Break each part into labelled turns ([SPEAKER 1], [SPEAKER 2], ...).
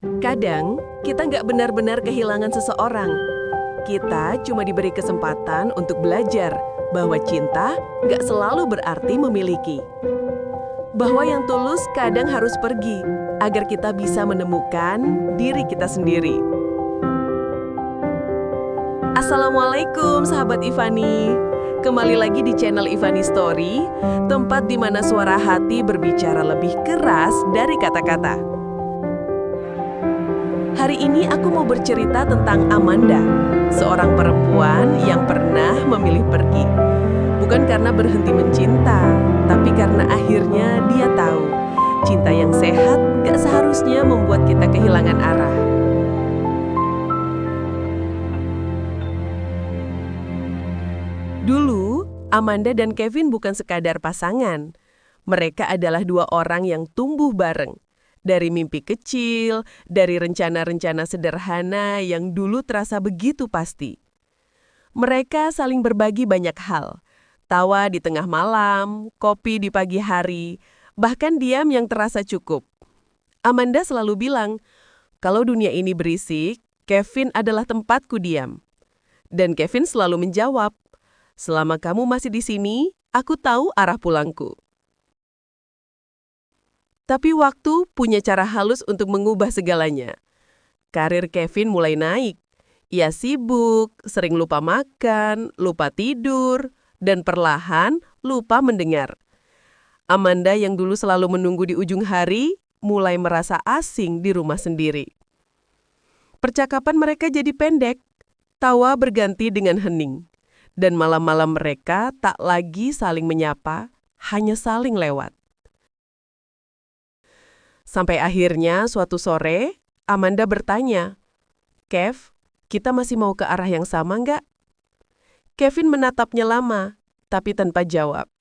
[SPEAKER 1] Kadang, kita nggak benar-benar kehilangan seseorang. Kita cuma diberi kesempatan untuk belajar bahwa cinta nggak selalu berarti memiliki. Bahwa yang tulus kadang harus pergi, agar kita bisa menemukan diri kita sendiri. Assalamualaikum sahabat Ivani. Kembali lagi di channel Ivani Story, tempat di mana suara hati berbicara lebih keras dari kata-kata. Hari ini aku mau bercerita tentang Amanda, seorang perempuan yang pernah memilih pergi. Bukan karena berhenti mencinta, tapi karena akhirnya dia tahu, cinta yang sehat gak seharusnya membuat kita kehilangan arah. Dulu, Amanda dan Kevin bukan sekadar pasangan. Mereka adalah dua orang yang tumbuh bareng. Dari mimpi kecil, dari rencana-rencana sederhana yang dulu terasa begitu pasti. Mereka saling berbagi banyak hal. Tawa di tengah malam, kopi di pagi hari, bahkan diam yang terasa cukup. Amanda selalu bilang, kalau dunia ini berisik, Kevin adalah tempatku diam. Dan Kevin selalu menjawab, selama kamu masih di sini, aku tahu arah pulangku. Tapi waktu punya cara halus untuk mengubah segalanya. Karir Kevin mulai naik. Ia sibuk, sering lupa makan, lupa tidur, dan perlahan lupa mendengar. Amanda yang dulu selalu menunggu di ujung hari, mulai merasa asing di rumah sendiri. Percakapan mereka jadi pendek, tawa berganti dengan hening. Dan malam-malam mereka tak lagi saling menyapa, hanya saling lewat. Sampai akhirnya suatu sore, Amanda bertanya, "Kev, kita masih mau ke arah yang sama nggak?" Kevin menatapnya lama, tapi tanpa jawab.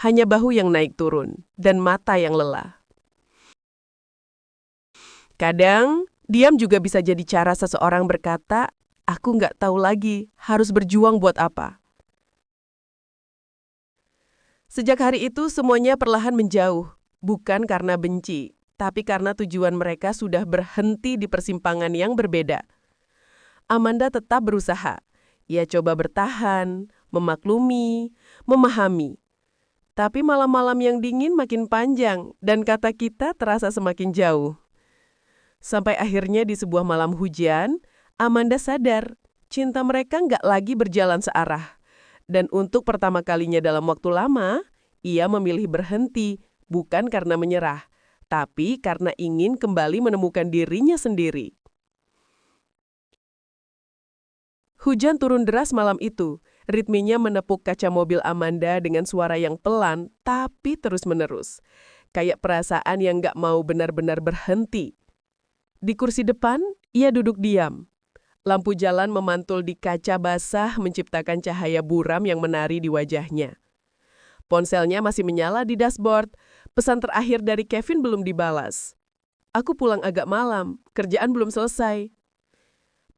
[SPEAKER 1] Hanya bahu yang naik turun, dan mata yang lelah. Kadang, diam juga bisa jadi cara seseorang berkata, "Aku nggak tahu lagi, harus berjuang buat apa." Sejak hari itu semuanya perlahan menjauh, bukan karena benci, tapi karena tujuan mereka sudah berhenti di persimpangan yang berbeda. Amanda tetap berusaha. Ia coba bertahan, memaklumi, memahami. Tapi malam-malam yang dingin makin panjang dan kata kita terasa semakin jauh. Sampai akhirnya di sebuah malam hujan, Amanda sadar cinta mereka nggak lagi berjalan searah. Dan untuk pertama kalinya dalam waktu lama, ia memilih berhenti, bukan karena menyerah, tapi karena ingin kembali menemukan dirinya sendiri. Hujan turun deras malam itu, ritmenya menepuk kaca mobil Amanda dengan suara yang pelan, tapi terus-menerus. Kayak perasaan yang nggak mau benar-benar berhenti. Di kursi depan, ia duduk diam. Lampu jalan memantul di kaca basah menciptakan cahaya buram yang menari di wajahnya. Ponselnya masih menyala di dashboard. Pesan terakhir dari Kevin belum dibalas. "Aku pulang agak malam, kerjaan belum selesai."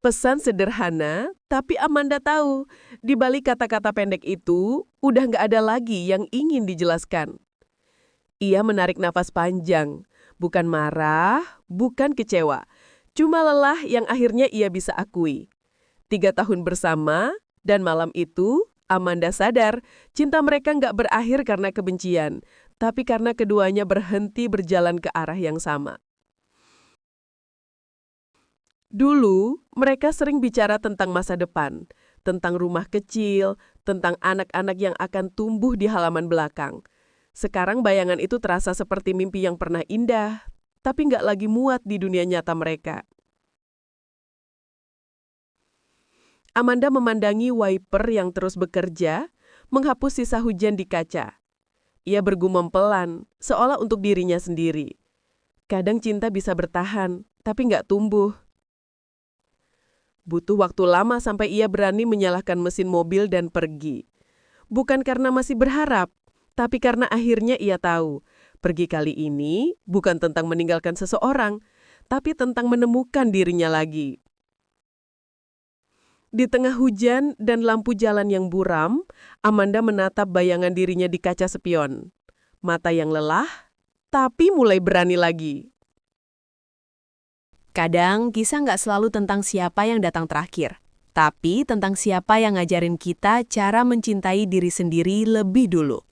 [SPEAKER 1] Pesan sederhana, tapi Amanda tahu, di balik kata-kata pendek itu, udah nggak ada lagi yang ingin dijelaskan. Ia menarik nafas panjang, bukan marah, bukan kecewa, cuma lelah yang akhirnya ia bisa akui. 3 tahun bersama, dan malam itu, Amanda sadar cinta mereka nggak berakhir karena kebencian, tapi karena keduanya berhenti berjalan ke arah yang sama. Dulu, mereka sering bicara tentang masa depan, tentang rumah kecil, tentang anak-anak yang akan tumbuh di halaman belakang. Sekarang bayangan itu terasa seperti mimpi yang pernah indah, tapi nggak lagi muat di dunia nyata mereka. Amanda memandangi wiper yang terus bekerja, menghapus sisa hujan di kaca. Ia bergumam pelan, seolah untuk dirinya sendiri. Kadang cinta bisa bertahan, tapi nggak tumbuh. Butuh waktu lama sampai ia berani menyalakan mesin mobil dan pergi. Bukan karena masih berharap, tapi karena akhirnya ia tahu, pergi kali ini bukan tentang meninggalkan seseorang, tapi tentang menemukan dirinya lagi. Di tengah hujan dan lampu jalan yang buram, Amanda menatap bayangan dirinya di kaca spion. Mata yang lelah, tapi mulai berani lagi.
[SPEAKER 2] Kadang kisah nggak selalu tentang siapa yang datang terakhir, tapi tentang siapa yang ngajarin kita cara mencintai diri sendiri lebih dulu.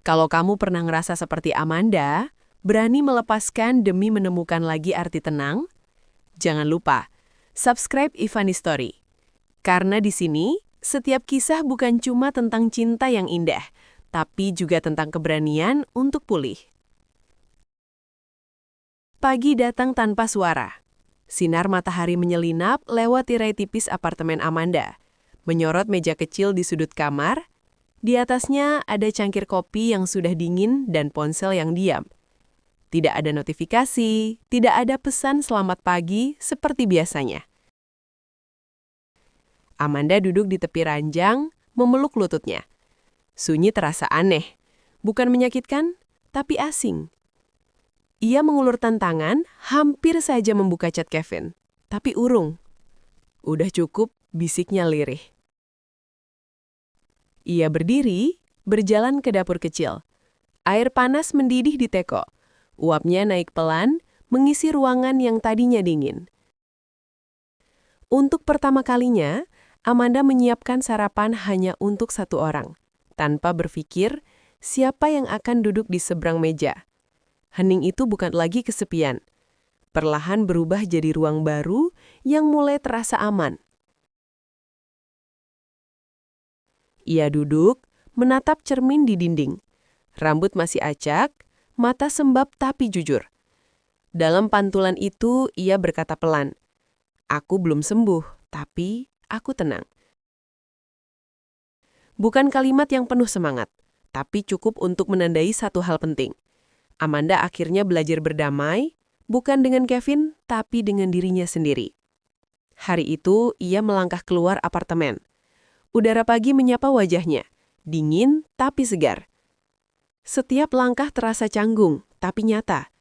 [SPEAKER 2] Kalau kamu pernah ngerasa seperti Amanda, berani melepaskan demi menemukan lagi arti tenang, jangan lupa, subscribe Ivani Story. Karena di sini, setiap kisah bukan cuma tentang cinta yang indah, tapi juga tentang keberanian untuk pulih. Pagi datang tanpa suara. Sinar matahari menyelinap lewat tirai tipis apartemen Amanda, menyorot meja kecil di sudut kamar. Di atasnya ada cangkir kopi yang sudah dingin dan ponsel yang diam. Tidak ada notifikasi, tidak ada pesan selamat pagi seperti biasanya. Amanda duduk di tepi ranjang, memeluk lututnya. Sunyi terasa aneh, bukan menyakitkan, tapi asing. Ia mengulurkan tangan, hampir saja membuka chat Kevin, tapi urung. Udah cukup, bisiknya lirih. Ia berdiri, berjalan ke dapur kecil. Air panas mendidih di teko. Uapnya naik pelan, mengisi ruangan yang tadinya dingin. Untuk pertama kalinya, Amanda menyiapkan sarapan hanya untuk satu orang, tanpa berpikir siapa yang akan duduk di seberang meja. Hening itu bukan lagi kesepian. Perlahan berubah jadi ruang baru yang mulai terasa aman. Ia duduk, menatap cermin di dinding. Rambut masih acak, mata sembab tapi jujur. Dalam pantulan itu, ia berkata pelan, "Aku belum sembuh, tapi aku tenang." Bukan kalimat yang penuh semangat, tapi cukup untuk menandai satu hal penting. Amanda akhirnya belajar berdamai, bukan dengan Kevin, tapi dengan dirinya sendiri. Hari itu, ia melangkah keluar apartemen. Udara pagi menyapa wajahnya, dingin tapi segar. Setiap langkah terasa canggung, tapi nyata.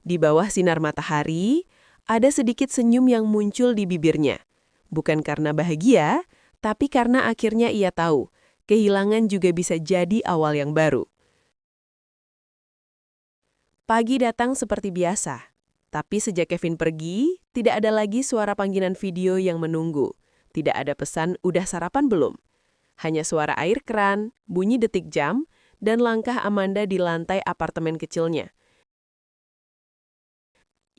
[SPEAKER 2] Di bawah sinar matahari, ada sedikit senyum yang muncul di bibirnya. Bukan karena bahagia, tapi karena akhirnya ia tahu, kehilangan juga bisa jadi awal yang baru. Pagi datang seperti biasa, tapi sejak Kevin pergi, tidak ada lagi suara panggilan video yang menunggu. Tidak ada pesan, "Udah sarapan belum?" Hanya suara air keran, bunyi detik jam, dan langkah Amanda di lantai apartemen kecilnya.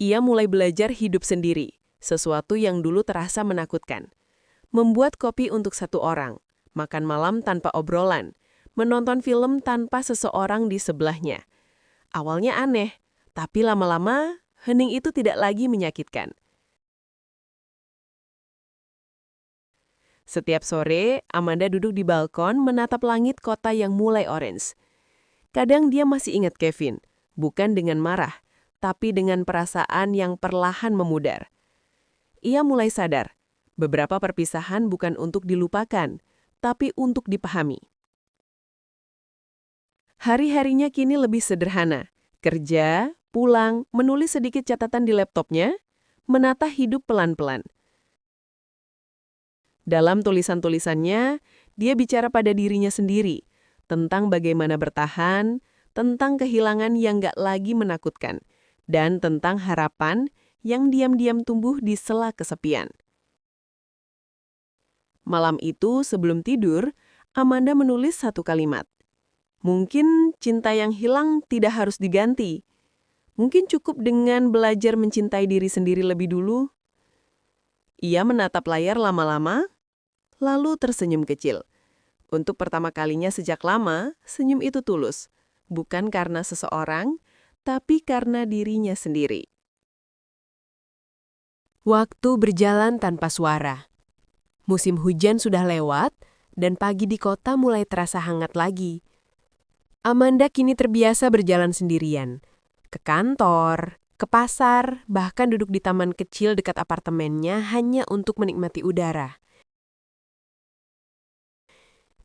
[SPEAKER 2] Ia mulai belajar hidup sendiri, sesuatu yang dulu terasa menakutkan. Membuat kopi untuk satu orang, makan malam tanpa obrolan, menonton film tanpa seseorang di sebelahnya. Awalnya aneh, tapi lama-lama hening itu tidak lagi menyakitkan. Setiap sore, Amanda duduk di balkon menatap langit kota yang mulai orange. Kadang dia masih ingat Kevin, bukan dengan marah, tapi dengan perasaan yang perlahan memudar. Ia mulai sadar, beberapa perpisahan bukan untuk dilupakan, tapi untuk dipahami. Hari-harinya kini lebih sederhana. Kerja, pulang, menulis sedikit catatan di laptopnya, menata hidup pelan-pelan. Dalam tulisan-tulisannya, dia bicara pada dirinya sendiri, tentang bagaimana bertahan, tentang kehilangan yang gak lagi menakutkan, dan tentang harapan yang diam-diam tumbuh di sela kesepian. Malam itu, sebelum tidur, Amanda menulis satu kalimat. Mungkin cinta yang hilang tidak harus diganti. Mungkin cukup dengan belajar mencintai diri sendiri lebih dulu. Ia menatap layar lama-lama, lalu tersenyum kecil. Untuk pertama kalinya sejak lama, senyum itu tulus. Bukan karena seseorang, tapi karena dirinya sendiri. Waktu berjalan tanpa suara. Musim hujan sudah lewat, dan pagi di kota mulai terasa hangat lagi. Amanda kini terbiasa berjalan sendirian. Ke kantor, ke pasar, bahkan duduk di taman kecil dekat apartemennya hanya untuk menikmati udara.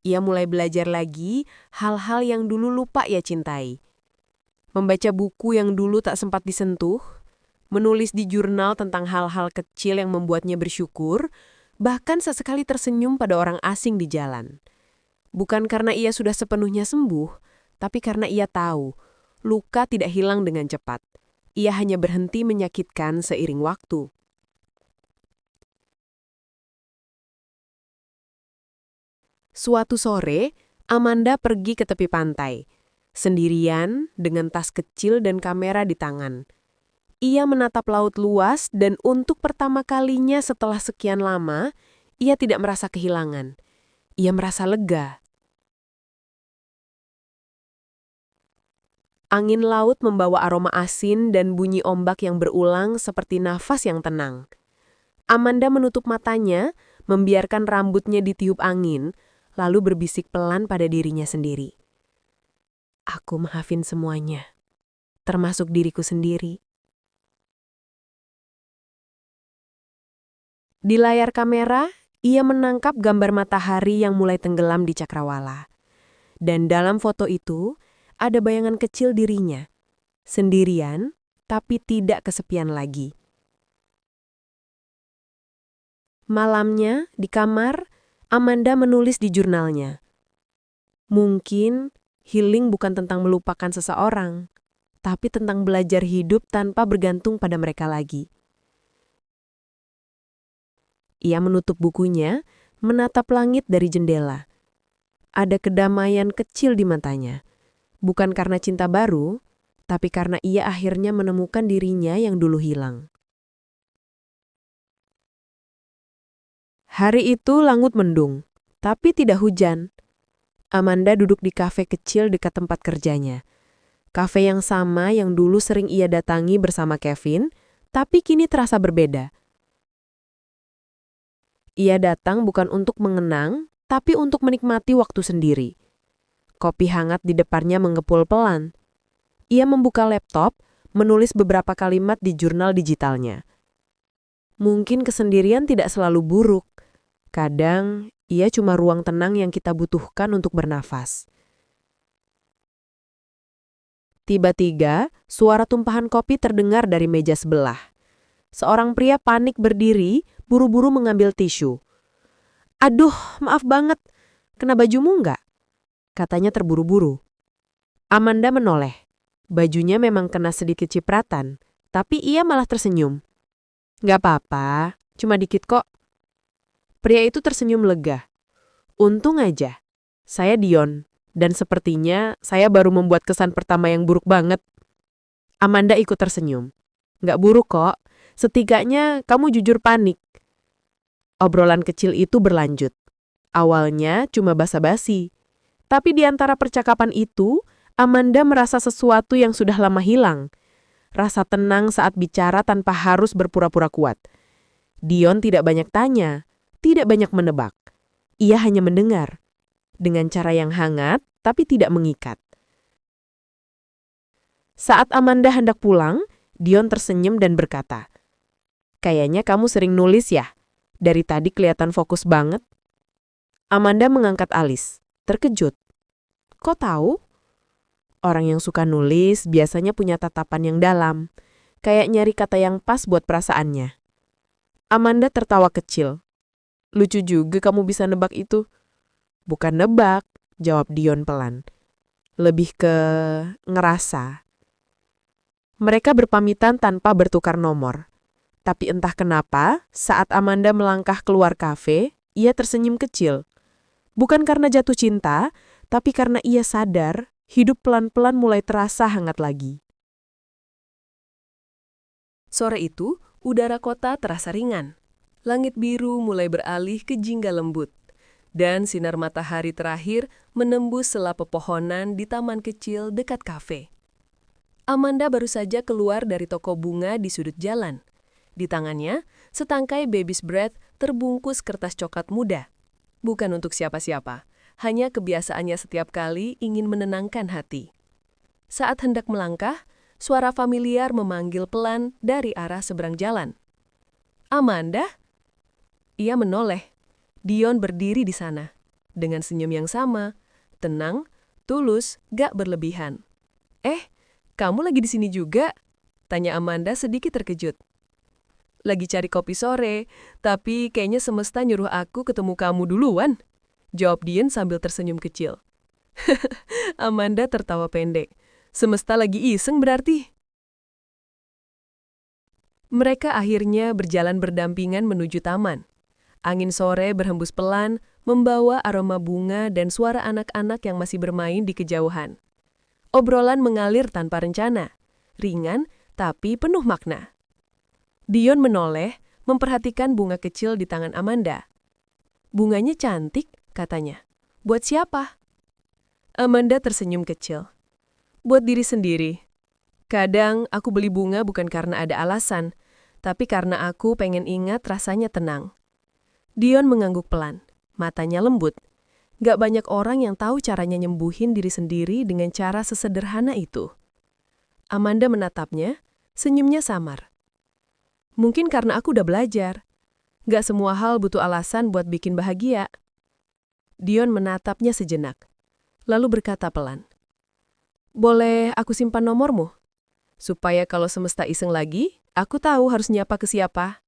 [SPEAKER 2] Ia mulai belajar lagi hal-hal yang dulu lupa ia cintai. Membaca buku yang dulu tak sempat disentuh, menulis di jurnal tentang hal-hal kecil yang membuatnya bersyukur, bahkan sesekali tersenyum pada orang asing di jalan. Bukan karena ia sudah sepenuhnya sembuh, tapi karena ia tahu, luka tidak hilang dengan cepat. Ia hanya berhenti menyakitkan seiring waktu. Suatu sore, Amanda pergi ke tepi pantai, sendirian dengan tas kecil dan kamera di tangan. Ia menatap laut luas dan untuk pertama kalinya setelah sekian lama, ia tidak merasa kehilangan. Ia merasa lega. Angin laut membawa aroma asin dan bunyi ombak yang berulang seperti nafas yang tenang. Amanda menutup matanya, membiarkan rambutnya ditiup angin, lalu berbisik pelan pada dirinya sendiri. Aku maafin semuanya, termasuk diriku sendiri. Di layar kamera, ia menangkap gambar matahari yang mulai tenggelam di cakrawala. Dan dalam foto itu, ada bayangan kecil dirinya, sendirian tapi tidak kesepian lagi. Malamnya, di kamar, Amanda menulis di jurnalnya. Mungkin healing bukan tentang melupakan seseorang, tapi tentang belajar hidup tanpa bergantung pada mereka lagi. Ia menutup bukunya, menatap langit dari jendela. Ada kedamaian kecil di matanya. Bukan karena cinta baru, tapi karena ia akhirnya menemukan dirinya yang dulu hilang. Hari itu langit mendung, tapi tidak hujan. Amanda duduk di kafe kecil dekat tempat kerjanya. Kafe yang sama yang dulu sering ia datangi bersama Kevin, tapi kini terasa berbeda. Ia datang bukan untuk mengenang, tapi untuk menikmati waktu sendiri. Kopi hangat di depannya mengepul pelan. Ia membuka laptop, menulis beberapa kalimat di jurnal digitalnya. Mungkin kesendirian tidak selalu buruk. Kadang, ia cuma ruang tenang yang kita butuhkan untuk bernafas. Tiba-tiba, suara tumpahan kopi terdengar dari meja sebelah. Seorang pria panik berdiri, buru-buru mengambil tisu. "Aduh, maaf banget. Kena bajumu nggak?" Katanya terburu-buru. Amanda menoleh. Bajunya memang kena sedikit cipratan, tapi ia malah tersenyum. "Nggak apa-apa, cuma dikit kok." Pria itu tersenyum lega. "Untung aja, saya Dion, dan sepertinya saya baru membuat kesan pertama yang buruk banget." Amanda ikut tersenyum. "Nggak buruk kok, setidaknya kamu jujur panik." Obrolan kecil itu berlanjut. Awalnya cuma basa-basi. Tapi di antara percakapan itu, Amanda merasa sesuatu yang sudah lama hilang. Rasa tenang saat bicara tanpa harus berpura-pura kuat. Dion tidak banyak tanya, tidak banyak menebak. Ia hanya mendengar. Dengan cara yang hangat, tapi tidak mengikat. Saat Amanda hendak pulang, Dion tersenyum dan berkata, "Kayaknya kamu sering nulis ya? Dari tadi kelihatan fokus banget." Amanda mengangkat alis, terkejut. "Kok tahu?" Orang yang suka nulis biasanya punya tatapan yang dalam, kayak nyari kata yang pas buat perasaannya. Amanda tertawa kecil. "Lucu juga kamu bisa nebak itu." "Bukan nebak," jawab Dion pelan. "Lebih ke ngerasa." Mereka berpamitan tanpa bertukar nomor. Tapi entah kenapa, saat Amanda melangkah keluar kafe, ia tersenyum kecil. Bukan karena jatuh cinta, tapi karena ia sadar hidup pelan-pelan mulai terasa hangat lagi.
[SPEAKER 1] Sore itu, udara kota terasa ringan. Langit biru mulai beralih ke jingga lembut. Dan sinar matahari terakhir menembus sela pepohonan di taman kecil dekat kafe. Amanda baru saja keluar dari toko bunga di sudut jalan. Di tangannya, setangkai baby's breath terbungkus kertas coklat muda. Bukan untuk siapa-siapa. Hanya kebiasaannya setiap kali ingin menenangkan hati. Saat hendak melangkah, suara familiar memanggil pelan dari arah seberang jalan. "Amanda?" Ia menoleh. Dion berdiri di sana. Dengan senyum yang sama, tenang, tulus, gak berlebihan. Kamu lagi di sini juga?" Tanya Amanda sedikit terkejut. "Lagi cari kopi sore, tapi kayaknya semesta nyuruh aku ketemu kamu duluan," jawab Dion sambil tersenyum kecil. Amanda tertawa pendek. "Semesta lagi iseng berarti?" Mereka akhirnya berjalan berdampingan menuju taman. Angin sore berhembus pelan,
[SPEAKER 2] membawa aroma bunga dan suara anak-anak yang masih bermain di kejauhan. Obrolan mengalir tanpa rencana, ringan tapi penuh makna. Dion menoleh, memperhatikan bunga kecil di tangan Amanda. "Bunganya cantik," katanya. "Buat siapa?" Amanda tersenyum kecil. "Buat diri sendiri. Kadang aku beli bunga bukan karena ada alasan, tapi karena aku pengen ingat rasanya tenang." Dion mengangguk pelan, matanya lembut. Gak banyak orang yang tahu caranya nyembuhin diri sendiri dengan cara sesederhana itu. Amanda menatapnya, senyumnya samar. "Mungkin karena aku udah belajar. Gak semua hal butuh alasan buat bikin bahagia." Dion menatapnya sejenak, lalu berkata pelan, "Boleh aku simpan nomormu? Supaya kalau semesta iseng lagi, aku tahu harus nyapa ke siapa."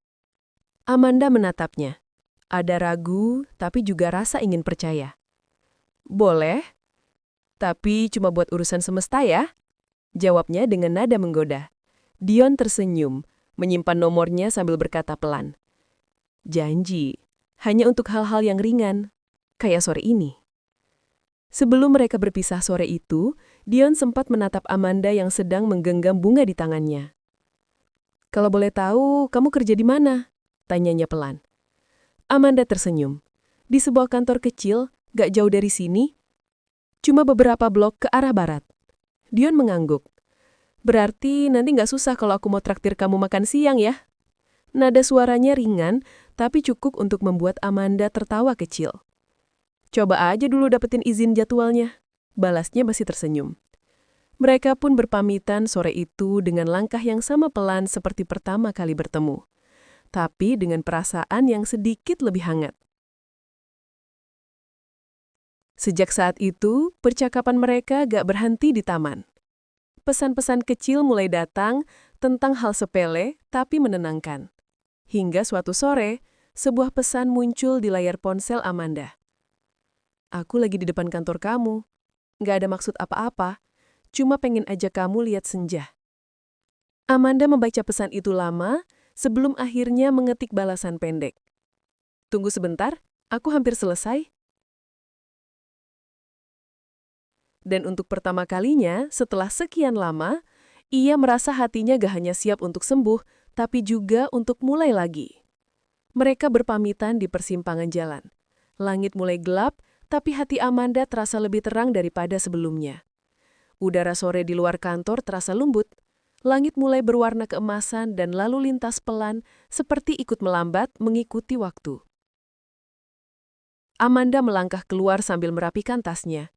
[SPEAKER 2] Amanda menatapnya. Ada ragu, tapi juga rasa ingin percaya. "Boleh, tapi cuma buat urusan semesta ya?" Jawabnya dengan nada menggoda. Dion tersenyum, menyimpan nomornya sambil berkata pelan, "Janji, hanya untuk hal-hal yang ringan, kayak sore ini." Sebelum mereka berpisah sore itu, Dion sempat menatap Amanda yang sedang menggenggam bunga di tangannya. "Kalau boleh tahu, kamu kerja di mana?" tanyanya pelan. Amanda tersenyum. "Di sebuah kantor kecil, gak jauh dari sini. Cuma beberapa blok ke arah barat." Dion mengangguk. "Berarti nanti gak susah kalau aku mau traktir kamu makan siang ya?" Nada suaranya ringan, tapi cukup untuk membuat Amanda tertawa kecil. "Coba aja dulu dapetin izin jadwalnya." Balasnya masih tersenyum. Mereka pun berpamitan sore itu dengan langkah yang sama pelan seperti pertama kali bertemu, tapi dengan perasaan yang sedikit lebih hangat. Sejak saat itu, percakapan mereka gak berhenti di taman. Pesan-pesan kecil mulai datang tentang hal sepele tapi menenangkan. Hingga suatu sore, sebuah pesan muncul di layar ponsel Amanda. "Aku lagi di depan kantor kamu. Gak ada maksud apa-apa, cuma pengen ajak kamu lihat senja." Amanda membaca pesan itu lama sebelum akhirnya mengetik balasan pendek. "Tunggu sebentar, aku hampir selesai." Dan untuk pertama kalinya, setelah sekian lama, ia merasa hatinya gak hanya siap untuk sembuh, tapi juga untuk mulai lagi. Mereka berpamitan di persimpangan jalan. Langit mulai gelap, tapi hati Amanda terasa lebih terang daripada sebelumnya. Udara sore di luar kantor terasa lembut. Langit mulai berwarna keemasan dan lalu lintas pelan, seperti ikut melambat mengikuti waktu. Amanda melangkah keluar sambil merapikan tasnya.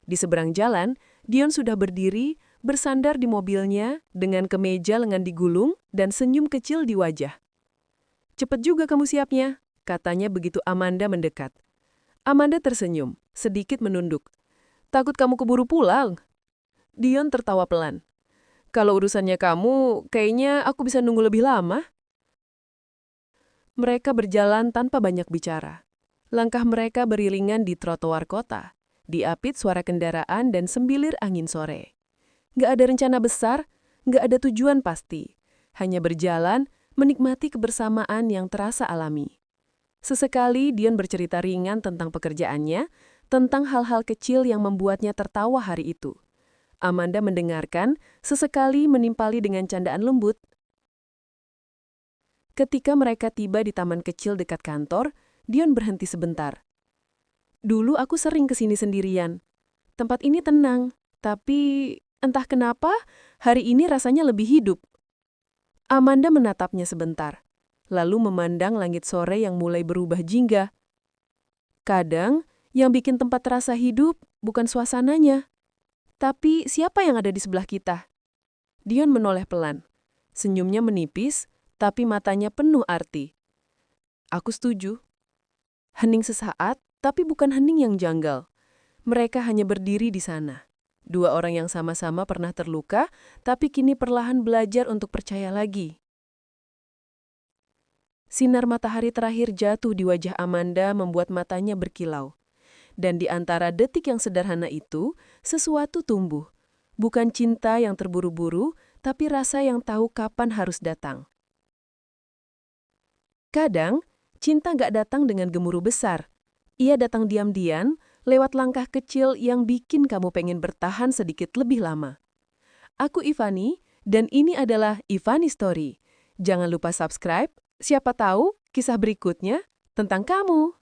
[SPEAKER 2] Di seberang jalan, Dion sudah berdiri, bersandar di mobilnya, dengan kemeja lengan digulung dan senyum kecil di wajah. "Cepet juga kamu siapnya," katanya begitu Amanda mendekat. Amanda tersenyum, sedikit menunduk. "Takut kamu keburu pulang?" Dion tertawa pelan. "Kalau urusannya kamu, kayaknya aku bisa nunggu lebih lama." Mereka berjalan tanpa banyak bicara. Langkah mereka beriringan di trotoar kota. Diapit suara kendaraan dan sembilir angin sore. Gak ada rencana besar, gak ada tujuan pasti. Hanya berjalan, menikmati kebersamaan yang terasa alami. Sesekali Dion bercerita ringan tentang pekerjaannya, tentang hal-hal kecil yang membuatnya tertawa hari itu. Amanda mendengarkan, sesekali menimpali dengan candaan lembut. Ketika mereka tiba di taman kecil dekat kantor, Dion berhenti sebentar. "Dulu aku sering kesini sendirian. Tempat ini tenang, tapi entah kenapa hari ini rasanya lebih hidup." Amanda menatapnya sebentar, lalu memandang langit sore yang mulai berubah jingga. "Kadang, yang bikin tempat terasa hidup bukan suasananya, tapi siapa yang ada di sebelah kita." Dion menoleh pelan. Senyumnya menipis, tapi matanya penuh arti. "Aku setuju." Hening sesaat, tapi bukan hening yang janggal. Mereka hanya berdiri di sana. Dua orang yang sama-sama pernah terluka, tapi kini perlahan belajar untuk percaya lagi. Sinar matahari terakhir jatuh di wajah Amanda membuat matanya berkilau. Dan di antara detik yang sederhana itu, sesuatu tumbuh. Bukan cinta yang terburu-buru, tapi rasa yang tahu kapan harus datang. Kadang, cinta gak datang dengan gemuruh besar,
[SPEAKER 1] Ia datang diam-diam lewat langkah kecil yang bikin kamu pengen bertahan sedikit lebih lama. Aku Ivani, dan ini adalah Ivani Story. Jangan lupa subscribe, siapa tahu kisah berikutnya tentang kamu.